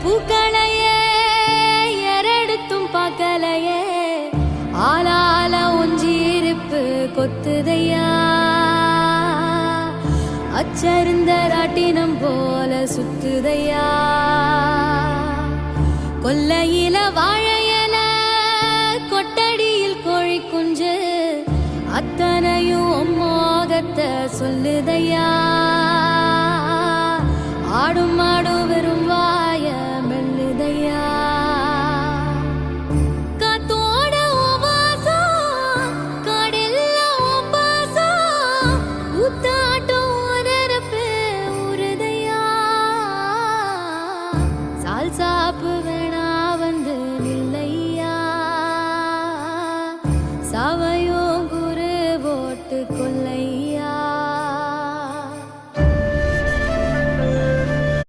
பூக்களையே எரெடுத்தும் பார்க்கலையே ஆளால ஒஞ்சிருப்பு கொத்துதையா அச்சருந்த ராட்டினம் போல சுத்துதையா கொல்லையில வாழையல கொட்டடியில் கோழி குஞ்சு அத்தனையும் மோகத்தை சொல்லுதையா